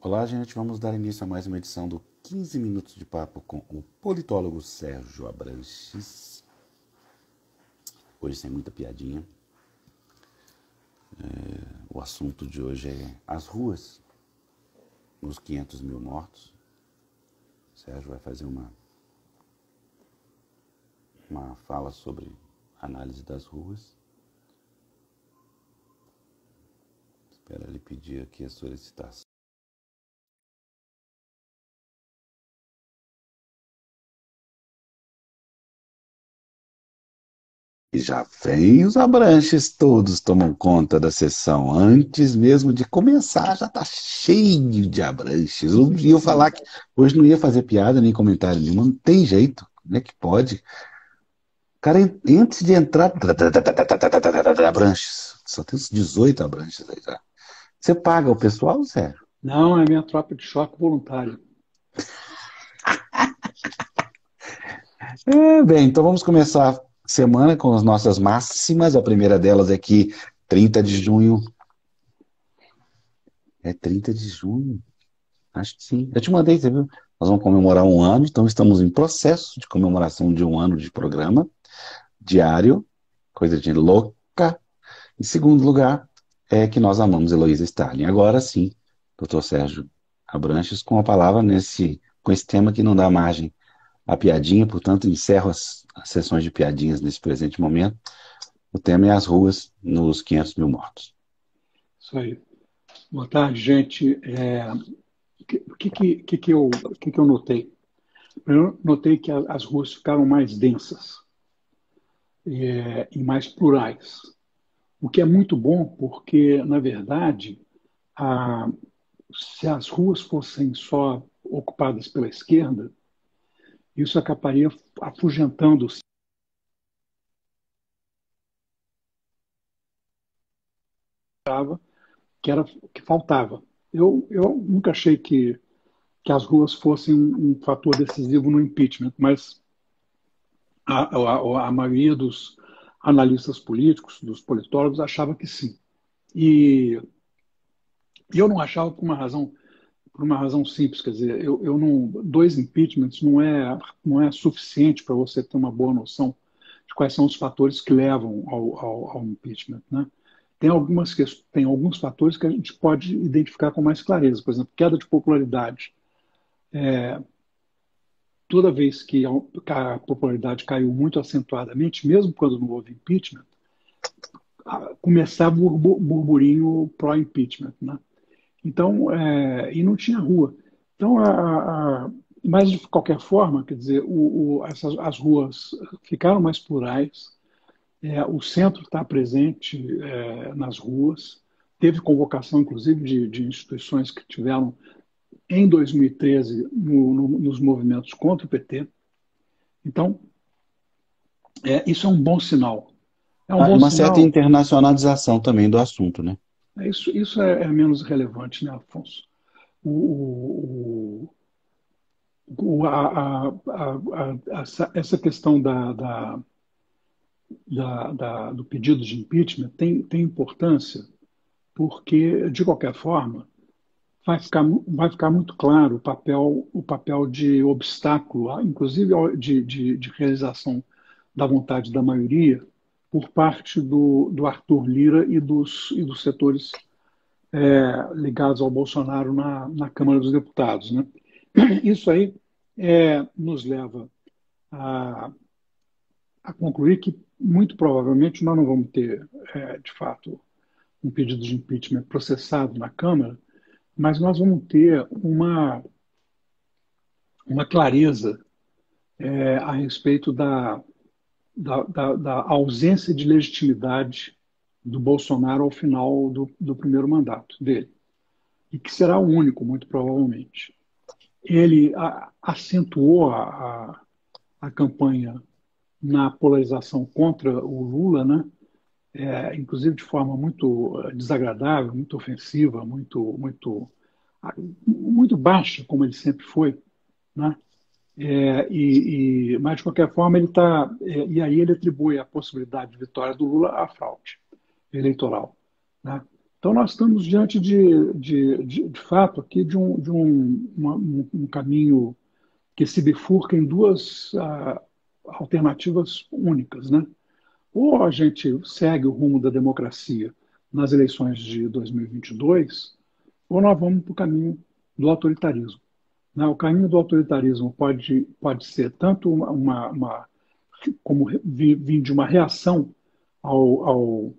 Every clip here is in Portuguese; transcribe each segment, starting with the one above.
Olá, gente. Vamos dar início a mais uma edição do 15 Minutos de Papo com o politólogo Sérgio Abranches. Hoje sem muita piadinha. O assunto de hoje é as ruas nos 500 mil mortos. O Sérgio vai fazer uma fala sobre análise das ruas. Espera ele pedir aqui a solicitação. E já vem os Abranches, todos tomam conta da sessão. Antes mesmo de começar, já tá cheio de Abranches. Eu ia falar que hoje não ia fazer piada nem comentário nenhum, não tem jeito. Como é que pode? Cara, antes de entrar, Abranches. Só tem uns 18 Abranches aí já. Você paga o pessoal, Sérgio? Não, é minha tropa de choque voluntária. Bem, então vamos começar a semana com as nossas máximas. A primeira delas é que 30 de junho. É 30 de junho. Acho que sim. Eu te mandei, você viu? Nós vamos comemorar um ano, então estamos em processo de comemoração de um ano de programa diário, coisa de louca. Em segundo lugar, é que nós amamos Heloísa Stalin. Agora sim, doutor Sérgio Abranches, com a palavra com esse tema que não dá margem à piadinha, portanto, encerro as sessões de piadinhas nesse presente momento. O tema é as ruas nos 500 mil mortos. Isso aí. Boa tarde, gente. O que que eu notei? Eu notei que as ruas ficaram mais densas, e mais plurais, o que é muito bom porque, na verdade, a- se as ruas fossem só ocupadas pela esquerda, isso acabaria afugentando o que faltava. Eu nunca achei que as ruas fossem um fator decisivo no impeachment, mas a maioria dos analistas políticos, dos politólogos, achava que sim. E eu não achava por uma razão simples, quer dizer, eu não, dois impeachments não é suficiente para você ter uma boa noção de quais são os fatores que levam ao impeachment, né? Tem alguns fatores que a gente pode identificar com mais clareza, por exemplo, queda de popularidade. Toda vez que a popularidade caiu muito acentuadamente, mesmo quando não houve impeachment, começava o burburinho pró-impeachment, né? Então, e não tinha rua. Então, mas de qualquer forma, quer dizer, as ruas ficaram mais plurais, o centro está presente nas ruas, teve convocação, inclusive, de instituições que tiveram em 2013 nos movimentos contra o PT. Então, isso é um bom sinal. É um Ah, bom uma certa sinal. internacionalização também do assunto, né? Isso é menos relevante, né, Afonso? O, essa questão do pedido de impeachment tem importância porque, de qualquer forma, vai ficar muito claro o papel de obstáculo, inclusive de realização da vontade da maioria, por parte do Arthur Lira e dos setores ligados ao Bolsonaro na Câmara dos Deputados, né? Isso aí nos leva a, a concluir que, muito provavelmente, nós não vamos ter, de fato, um pedido de impeachment processado na Câmara, mas nós vamos ter uma clareza a respeito da ausência de legitimidade do Bolsonaro ao final do primeiro mandato dele, e que será o único, muito provavelmente. Ele acentuou a campanha na polarização contra o Lula, né? Inclusive de forma muito desagradável, muito ofensiva, muito baixa, como ele sempre foi, né? Mas, de qualquer forma, ele está. E aí ele atribui a possibilidade de vitória do Lula à fraude eleitoral, né? Então, nós estamos diante de fato aqui um caminho que se bifurca em duas alternativas únicas, né? Ou a gente segue o rumo da democracia nas eleições de 2022, ou nós vamos para o caminho do autoritarismo, né? O caminho do autoritarismo pode ser tanto como vir de uma reação ao,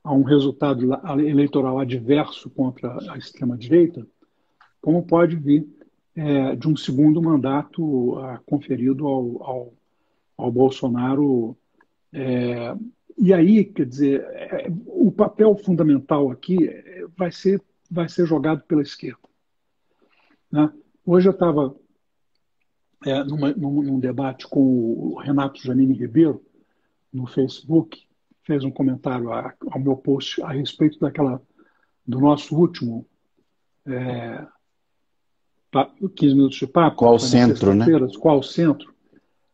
a um resultado eleitoral adverso contra a extrema-direita, como pode vir de um segundo mandato conferido ao Bolsonaro. E aí, quer dizer, o papel fundamental aqui vai ser jogado pela esquerda, né? Hoje eu estava num debate com o Renato Janine Ribeiro, no Facebook, fez um comentário ao meu post a respeito do nosso último 15 minutos de papo, Qual o foi na centro, né? sexta-feira, qual o centro.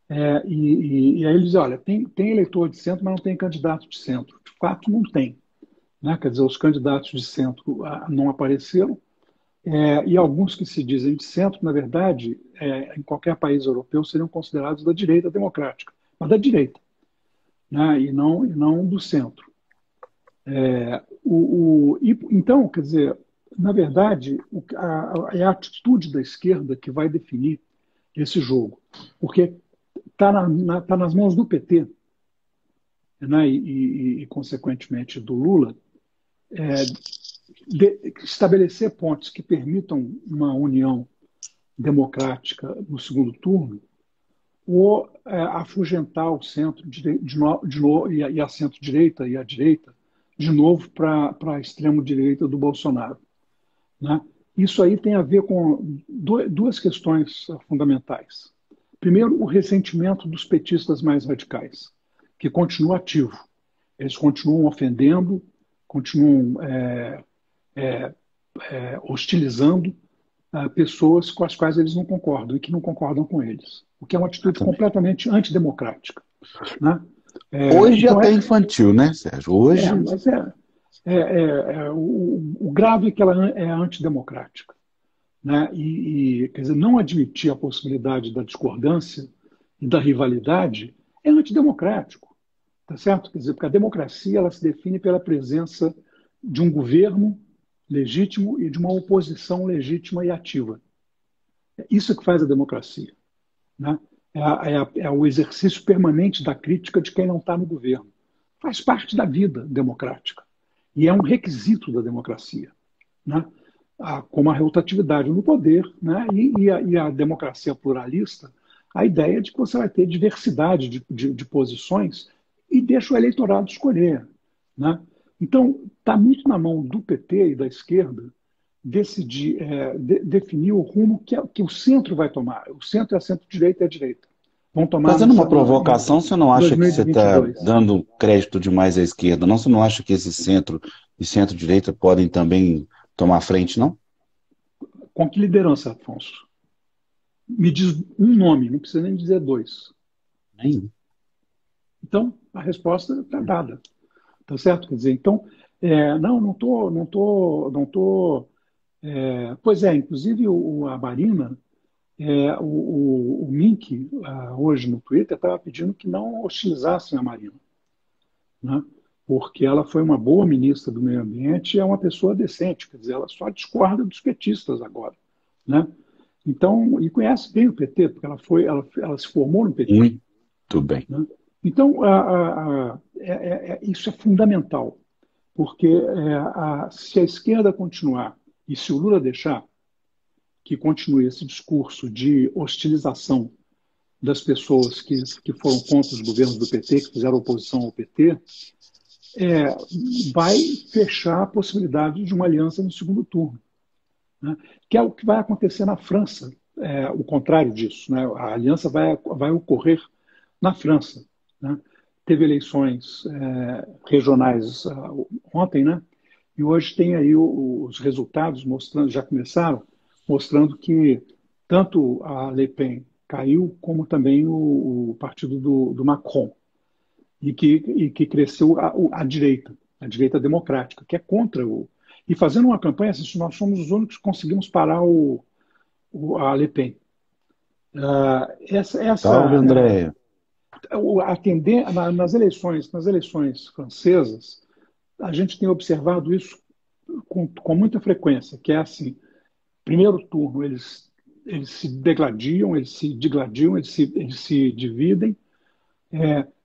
E aí ele diz, olha, tem eleitor de centro, mas não tem candidato de centro. De fato, não tem, né? Quer dizer, os candidatos de centro não apareceram, e alguns que se dizem de centro, na verdade, em qualquer país europeu, seriam considerados da direita democrática, mas da direita, né? E não do centro. Então, quer dizer, na verdade, é a atitude da esquerda que vai definir esse jogo, porque tá nas mãos do PT, né, consequentemente, do Lula, estabelecer pontes que permitam uma união democrática no segundo turno, ou afugentar o centro e a centro-direita e a direita de novo para a extremo-direita do Bolsonaro, né? Isso aí tem a ver com duas questões fundamentais. Primeiro, o ressentimento dos petistas mais radicais, que continua ativo. Eles continuam ofendendo, continuam hostilizando pessoas com as quais eles não concordam e que não concordam com eles, o que é uma atitude completamente antidemocrática, né? Hoje Então até infantil, né, Sérgio? Hoje. mas o grave é que ela é antidemocrática, né? Quer dizer, não admitir a possibilidade da discordância e da rivalidade é antidemocrático, tá certo? Quer dizer, porque a democracia ela se define pela presença de um governo legítimo e de uma oposição legítima e ativa. É isso que faz a democracia, né? É o exercício permanente da crítica de quem não está no governo. Faz parte da vida democrática e é um requisito da democracia, né? Como a rotatividade no poder, né? E a democracia pluralista, a ideia de que você vai ter diversidade de posições e deixa o eleitorado escolher, né? Então, está muito na mão do PT e da esquerda decidir, definir o rumo que o centro vai tomar. O centro é a centro-direita e a direita. Vão tomar Fazendo uma provocação, você não em acha que você está 2022. dando crédito demais à esquerda? Não, você não acha que esse centro e centro-direita podem também tomar frente, não? Com que liderança, Afonso? Me diz um nome, não precisa nem dizer dois. Nem. Então, a resposta está dada. Tá certo? Quer dizer, então, não tô. Pois é, inclusive a Marina, o Mink, hoje no Twitter, estava pedindo que não hostilizassem a Marina, né? Porque ela foi uma boa ministra do Meio Ambiente e é uma pessoa decente, quer dizer, ela só discorda dos petistas agora, né? Então, e conhece bem o PT, porque ela se formou no PT, Muito bem. né? Então, isso é fundamental, porque se a esquerda continuar e se o Lula deixar que continue esse discurso de hostilização das pessoas que foram contra os governos do PT, que fizeram oposição ao PT, vai fechar a possibilidade de uma aliança no segundo turno, né? Que é o que vai acontecer na França, o contrário disso, né? A aliança vai ocorrer na França, né? Teve eleições regionais ontem, né? E hoje tem aí os resultados mostrando, já começaram, mostrando que tanto a Le Pen caiu, como também o partido do Macron, e que cresceu a direita democrática, que é contra E fazendo uma campanha, assim, nós somos os únicos que conseguimos parar a Le Pen. Salve, Andréia. Nas eleições francesas, a gente tem observado isso com muita frequência, que é assim, primeiro turno eles se degladiam, eles se digladiam, eles se dividem,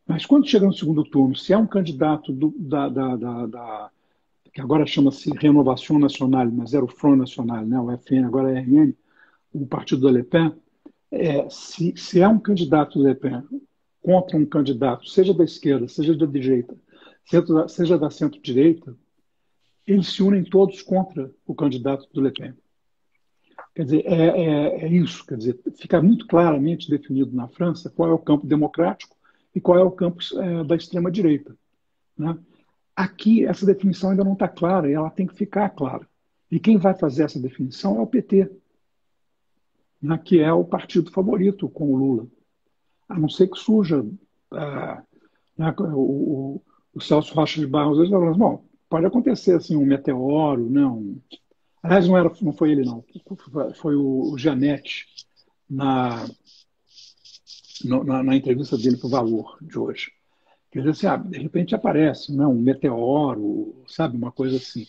mas quando chega no segundo turno, se é um candidato que agora chama-se Renovação Nacional, mas era o Front National, né? O FN, agora é RN, o partido da Le Pen, se é um candidato Le Pen contra um candidato, seja da esquerda, seja da direita, seja da centro-direita, eles se unem todos contra o candidato do Le Pen. Quer dizer, é isso. Quer dizer, fica muito claramente definido na França qual é o campo democrático e qual é o campo da extrema-direita. Né? Aqui, essa definição ainda não está clara e ela tem que ficar clara. E quem vai fazer essa definição é o PT, né, que é o partido favorito com o Lula. A não ser que surja né, o Celso Rocha de Barros, ele falou, bom, pode acontecer assim, um meteoro, não. Aliás, não foi ele, não. Foi o Gianetti na entrevista dele para o Valor de hoje. Quer dizer assim, de repente aparece, né, um meteoro, sabe, uma coisa assim.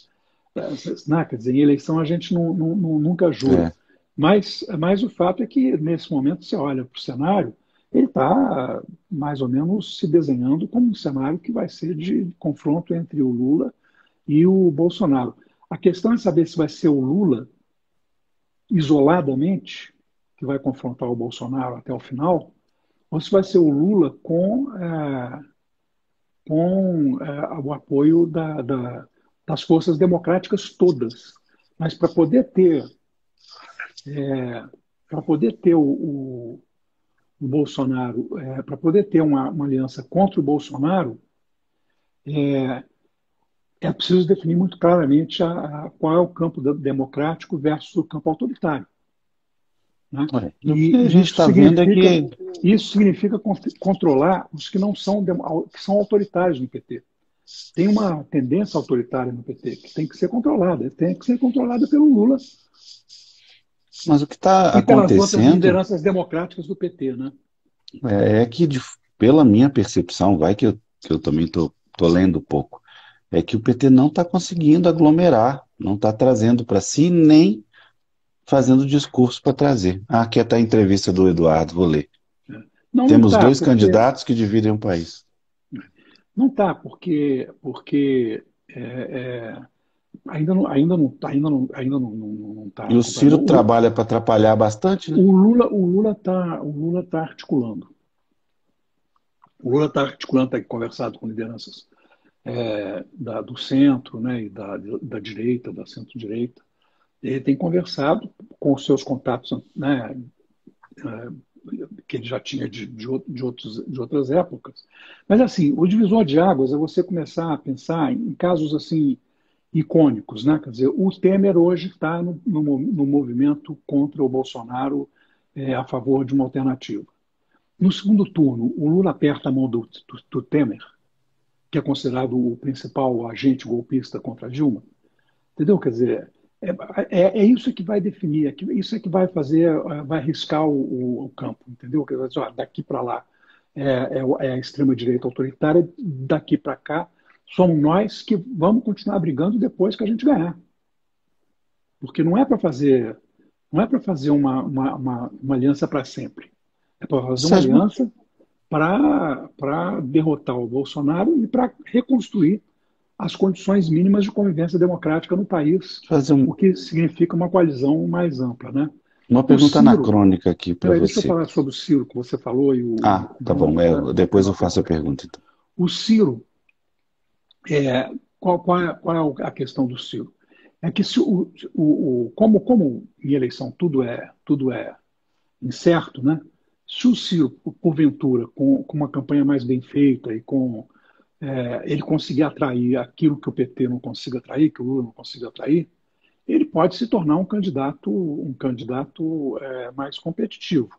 Quer dizer, em eleição a gente nunca jura. É. Mas o fato é que, nesse momento, você olha para o cenário, ele está mais ou menos se desenhando como um cenário que vai ser de confronto entre o Lula e o Bolsonaro. A questão é saber se vai ser o Lula isoladamente, que vai confrontar o Bolsonaro até o final, ou se vai ser o Lula com o apoio das forças democráticas todas. Mas para poder ter o Bolsonaro, para poder ter uma aliança contra o Bolsonaro, é preciso definir muito claramente qual é o campo democrático versus o campo autoritário. Né? O que a gente está vendo é que isso significa controlar os que não são, que são autoritários no PT. Tem uma tendência autoritária no PT que tem que ser controlada. Tem que ser controlada pelo Lula. Mas o que está e pelas outras acontecendo lideranças democráticas do PT, né? é que, pela minha percepção, vai que eu também estou lendo pouco, é que o PT não está conseguindo aglomerar, não está trazendo para si, nem fazendo discurso para trazer. Aqui está a entrevista do Eduardo, vou ler. Não Temos está, dois porque candidatos que dividem o país. não está, porque ainda não está E o Ciro completamente. trabalha para atrapalhar bastante, né? O Lula tá articulando. O Lula está articulando, tem conversado com lideranças do centro, né, e da direita, da centro-direita. Ele tem conversado com os seus contatos, né, que ele já tinha de outras épocas. Mas, assim, o divisor de águas é você começar a pensar em casos assim icônicos, né? Quer dizer, o Temer hoje está no movimento contra o Bolsonaro, a favor de uma alternativa. No segundo turno, o Lula aperta a mão do Temer, que é considerado o principal agente golpista contra a Dilma. Entendeu? Quer dizer, é isso que vai definir, isso é que vai fazer, vai riscar o campo, entendeu? Quer dizer, daqui para lá é a extrema-direita autoritária, daqui para cá somos nós que vamos continuar brigando depois que a gente ganhar. Porque não é para fazer uma aliança para sempre. É para fazer uma Sérgio, aliança para derrotar o Bolsonaro e para reconstruir as condições mínimas de convivência democrática no país, fazer o que significa uma coalizão mais ampla, né? uma O pergunta Ciro, anacrônica aqui para deixa eu você. falar sobre o Ciro, que você falou, e Ah, tá bom. Depois eu faço a pergunta, então. o Ciro, qual é a questão do Ciro? É que se como em eleição tudo é incerto, né? Se o Ciro, porventura, com uma campanha mais bem feita e com ele conseguir atrair aquilo que o PT não consiga atrair, que o Lula não consiga atrair, ele pode se tornar um candidato mais competitivo.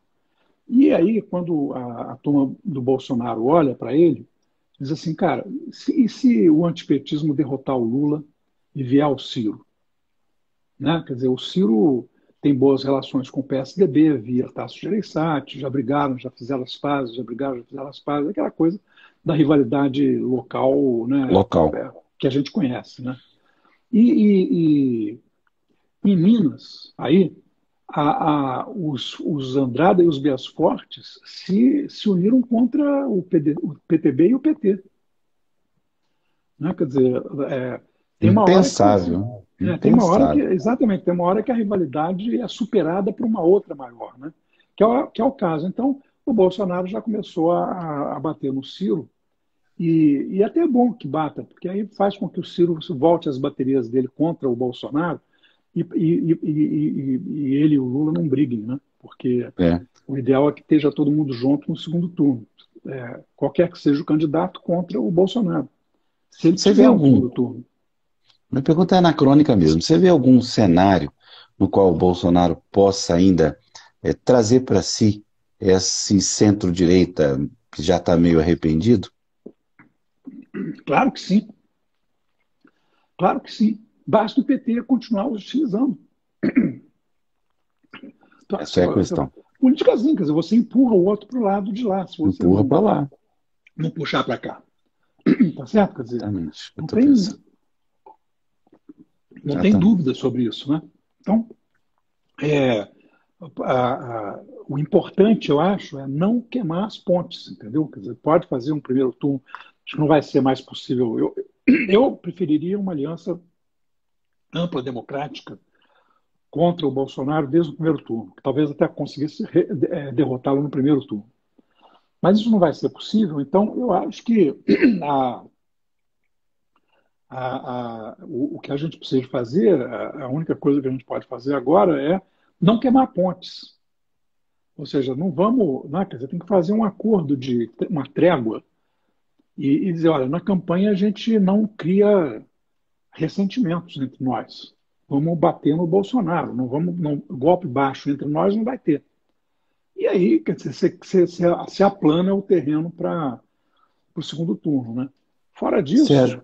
E aí, quando a turma do Bolsonaro olha para ele, diz assim, cara, e se o antipetismo derrotar o Lula e vier o Ciro, né? Quer dizer, o Ciro tem boas relações com o PSDB, via Tasso Gereissati, já brigaram, já fizeram as pazes, já brigaram, já fizeram as pazes, aquela coisa da rivalidade local, né? Local. Que a gente conhece, né? E em Minas, aí, os Andrada e os Bias Fortes se uniram contra o PTB e o PT. Né? Quer dizer, tem uma hora que Impensável. tem uma hora que Impensável. exatamente tem uma hora que a rivalidade é superada por uma outra maior, né? Que é o caso. Então, o Bolsonaro já começou a bater no Ciro e até é bom que bata, porque aí faz com que o Ciro volte as baterias dele contra o Bolsonaro e ele e o Lula não briguem, né? Porque É. o ideal é que esteja todo mundo junto no segundo turno, qualquer que seja o candidato contra o Bolsonaro, se ele Você vê tiver um algum. segundo turno. Minha pergunta é anacrônica mesmo. Você vê algum cenário no qual o Bolsonaro possa ainda trazer para si esse centro-direita que já está meio arrependido? Claro que sim, claro que sim. Basta o PT continuar utilizando. Essa é a questão. Políticazinha, quer dizer, você empurra o outro para o lado de lá, se você Empurra para lá. não puxar para cá. Tá certo? Quer dizer, Exatamente. Eu não estou tem, pensando. não tem Exatamente. dúvida sobre isso, né? Então, é, o importante, eu acho, é não queimar as pontes, entendeu? Quer dizer, pode fazer um primeiro turno, acho que não vai ser mais possível. Eu preferiria uma aliança ampla, democrática, contra o Bolsonaro desde o primeiro turno, que talvez até conseguisse derrotá-lo no primeiro turno. Mas isso não vai ser possível, então eu acho que a, o que a gente precisa fazer, a única coisa que a gente pode fazer agora é não queimar pontes. Ou seja, não vamos, né, quer dizer, tem que fazer um acordo de uma trégua e dizer, olha, na campanha a gente não cria ressentimentos entre nós. Vamos bater no Bolsonaro, não vamos, não, golpe baixo entre nós não vai ter. E aí, quer dizer, você aplana o terreno para o segundo turno, né? Fora disso, Sério,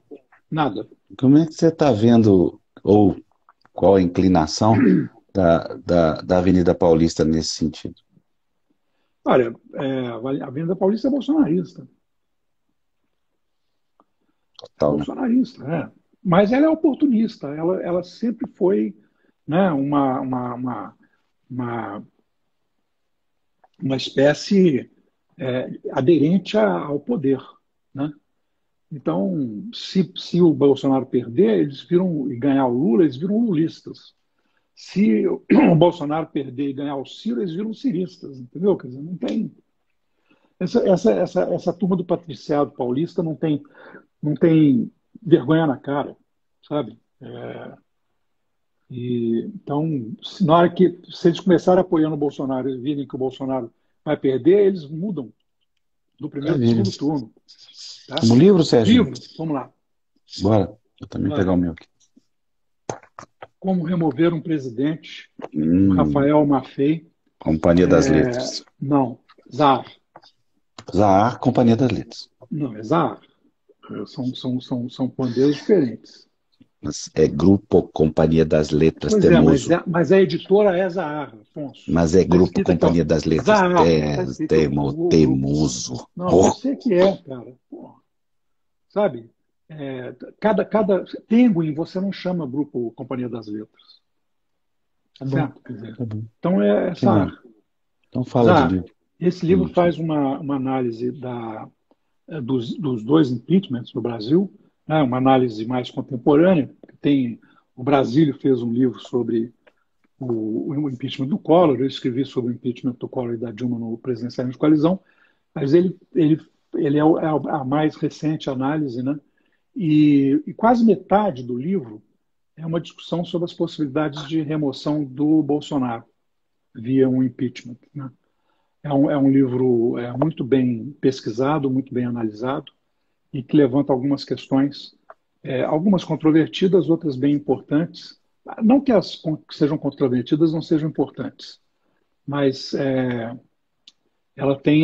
nada. como é que você está vendo, ou qual a inclinação da Avenida Paulista nesse sentido? Olha, a Avenida Paulista é bolsonarista. Total, né? Bolsonarista, Mas ela é oportunista. Ela sempre foi, né, uma, uma espécie aderente ao poder, né? Então, se o Bolsonaro perder, eles viram e ganhar o Lula, eles viram lulistas. Se o Bolsonaro perder e ganhar o Ciro, eles viram ciristas, entendeu? Quer dizer, não tem. Essa turma do patriciado paulista não tem vergonha na cara, sabe? Então, na hora que se eles começarem apoiando o Bolsonaro e virem que o Bolsonaro vai perder, eles mudam do primeiro para o Maravilha. segundo turno. Tá? Como livro, Sérgio? Livro, vamos lá. Bora. Eu também pegar Olha, o meu aqui. Como remover um presidente, do Hum, Rafael Maffei. Companhia das Letras. Não, Zahar. Zahar, Companhia das Letras. Não, é Zahar. São pandeiros diferentes. Mas é Grupo Companhia das Letras Pois é, Temoso. mas a editora é Zahar, Afonso. Mas é Está Grupo escrito aqui, ó. Companhia das Letras Zahar, está escrito Temoso. Não, Oh, você que é, cara. Pô, sabe? Cada Penguin você não chama Grupo Companhia das Letras. tá bom, Certo? Quer dizer, tá bom. então é Que mais? Zahar. Então fala de Zahar. livro. Esse livro faz uma análise dos dois impeachments no Brasil, né, uma análise mais contemporânea. O Brasílio fez um livro sobre o impeachment do Collor, eu escrevi sobre o impeachment do Collor e da Dilma no presidencialismo de coalizão, mas ele é a mais recente análise, né? E quase metade do livro é uma discussão sobre as possibilidades de remoção do Bolsonaro via um impeachment, né? É um livro muito bem pesquisado, muito bem analisado e que levanta algumas questões, algumas controvertidas, outras bem importantes. Não que as que sejam controvertidas não sejam importantes, mas ela tem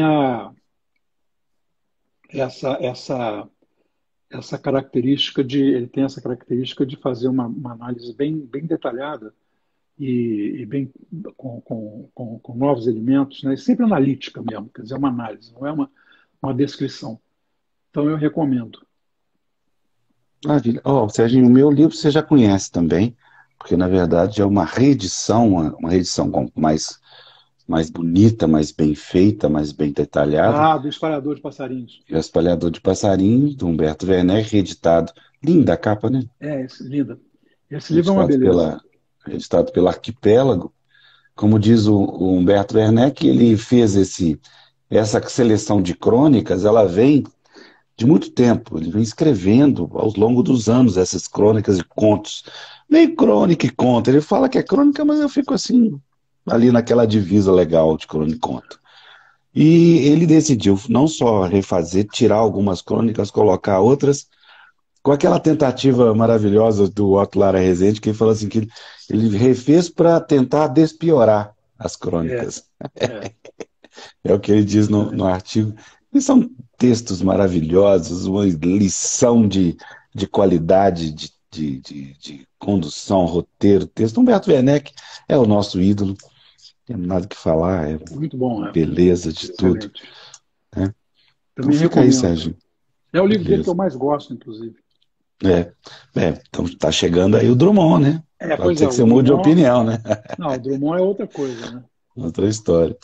essa ele tem essa característica de fazer uma análise bem detalhada e bem com novos elementos, né? Sempre analítica mesmo, quer dizer, é uma análise, não é uma descrição. Então eu recomendo. Maravilha. Ó, Serginho, o meu livro você já conhece também, porque na verdade é uma reedição mais bonita, mais bem feita, mais bem detalhada. Ah, do Espalhador de Passarinhos. E O Espalhador de Passarinhos, do Humberto Werneck, reeditado. Linda a capa, né? Linda. Esse livro é uma Reeditado beleza. reeditado pela Arquipélago. Como diz o Humberto Werneck, ele fez essa seleção de crônicas, ela vem de muito tempo. Ele vem escrevendo ao longo dos anos essas crônicas e contos. Meio crônica e conto. Ele fala que é crônica, mas eu fico assim, ali naquela divisa legal de crônica e conto. E ele decidiu não só refazer, tirar algumas crônicas, colocar outras, com aquela tentativa maravilhosa do Otto Lara Rezende, que ele falou assim que ele refez para tentar despiorar as É, crônicas. é, É o que ele diz no exatamente. artigo. E são textos maravilhosos, uma lição de qualidade, de condução, roteiro, texto. Humberto Werneck é o nosso ídolo, não tem nada que falar, é Muito bom, beleza de tudo, excelente. né? Então Também fica aí, recomendo. Sérgio. É o livro dele que eu Beleza. mais gosto, inclusive. É, então tá chegando aí o Drummond, né? Pode Pois é, ser que o você mude de Drummond. opinião, né? Não, o Drummond é outra coisa, né? Outra história.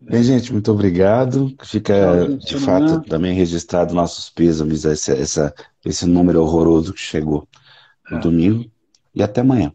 Bem, É. gente, muito obrigado. Fica, Tchauzinho, de fato, Fernando. também registrado nossos pêsames, esse número horroroso que chegou no domingo. E até amanhã.